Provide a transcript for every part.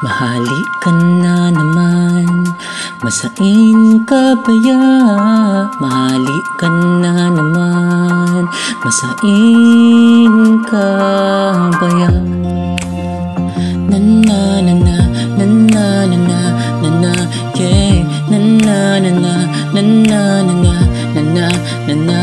Mahalik ka na naman, masain ka ba ya? Mahalik ka na naman, masain ka ba ya? Na na na na na na na na na na yeah, na na na na na na na na na na na na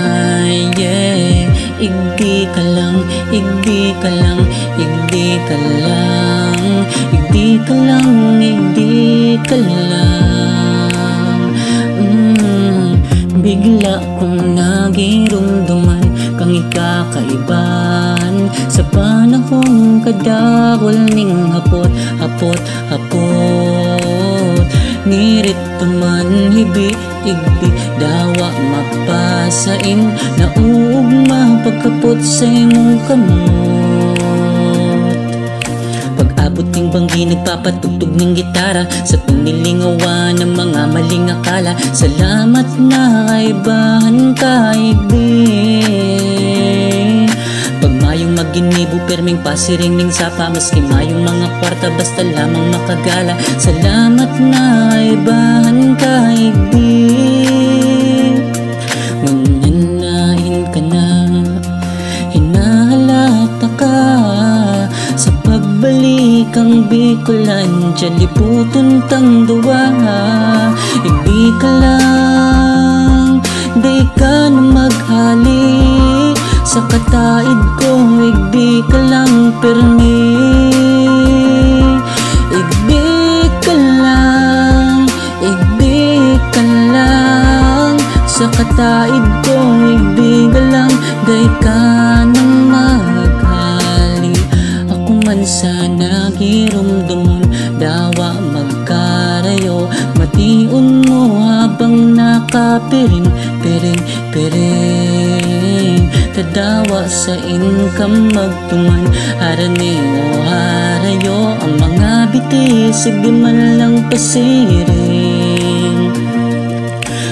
yeah. Igdi ka lang, igdi ka lang, igdi ka lang, igdi ka lang, igdi ka lang. Bigla kong nagirumduman kang ikakaiban sa panahong kadawal ning hapot, hapot, hapot. Nirito man hibi, igdi, dawa mapasain, naugma pagkapot sa imong kamot. Pag-abot ning banggi, nagpapatugtog ng gitara sa tunilingawan ng mga maling akala. Salamat na kaibahan ka, igdi. Pagmayong maginibo, perming pasiring ning sapa, maski mayong mga kwarta, basta lamang makagala. Salamat na kaibahan ka, igdi. Mananain ka na, hinahalata ka sa pagbalik ang Bicolan, dyan liputon tang duwa. Igdi ka lang, di ka na maghalik sa kataid ko, igdi ka lang permi. Igdi ka lang, igdi ka lang sa kataid ko, igdi ka lang, di ka na maghali. Ako man sana girumdumon, dawa magkarayo, mation mo habang nakapiring, piring, piring. Tadawa sa income magtuman, harani o harayo ang mga bitis, di man lang pasiring.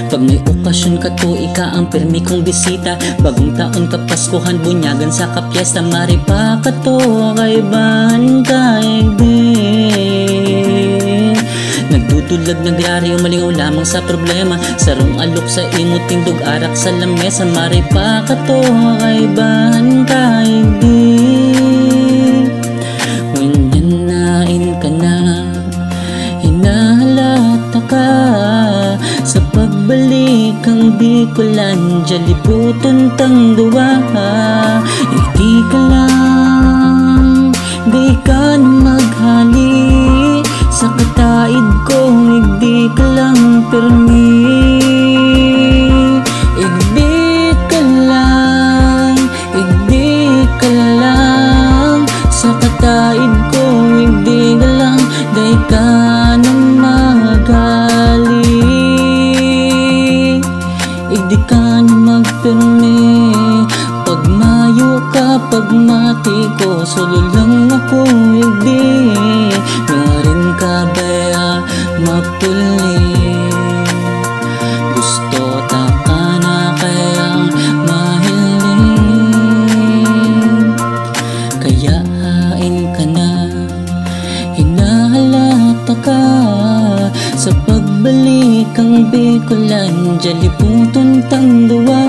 Pag may okasyon ka to, ika ang permi kong bisita. Bagong taon ka, Paskuhan, bunyagan sa kapiesta. Maripa ka to, kaibahan ka, igdi. Nagdudulag, nagraryo, malingaw lamang sa problema. Sarong alok sa imot, tindog arak sa lamesa. Maripa ka to, kaibahan ka, igdi. Kunyanain ka na, hinahalata ka sa pagbalik ang Bicolan, dyan liputon tang duwa. Igdi ka lang, di ka na maghali sa kataid ko, igdi ka lang permi. Igdi ka lang, igdi ka lang sa kataid ko, igdi ka lang, di ka na maghali. Igdi ka na magpermi. Pagmayo ka, pagmati ko, solo lang ako, igdi. Ngarin ka baya mapuli, gusto ta ka na kayang mahiling. Kaya hain ka na, hinahalata ka sa pagbalik ang Bicolan, dyan liputon tang duwa.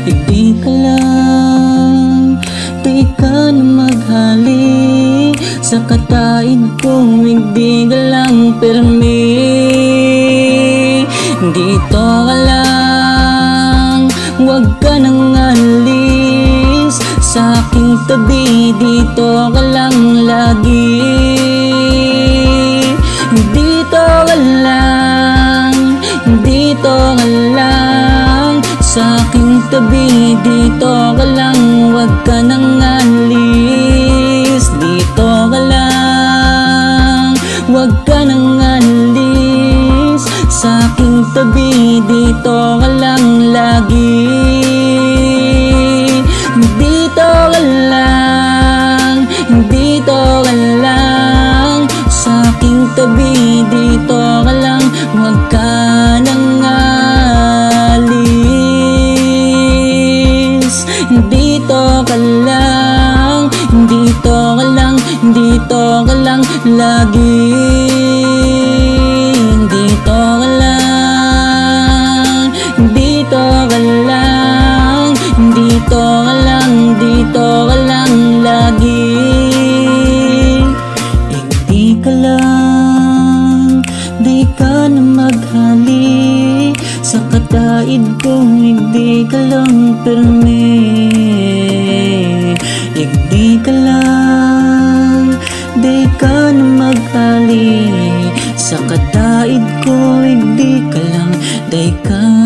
Igdi ka lang, di ka na maghali sa kataid ko, igdi ka lang permi. Dito ka lang, huwag ka nang alis sa aking tabi, dito ka lang lagi. Dito ka lang, dito ka lang sa aking tabi, dito ka lang, huwag ka nang alis. Dito ka lang, huwag ka nang alis sa aking tabi, dito ka lang lagi. Dito ka lang, dito ka lang sa aking tabi, dito ka lang, huwag ka nang alis. Dito ka lang, dito ka lang, dito ka lang lagi. daid ko, hindi ka lang pirmi. Igdi ka lang, di ka na mag-ali. Sa kadaid ko, igdi ka lang, di ka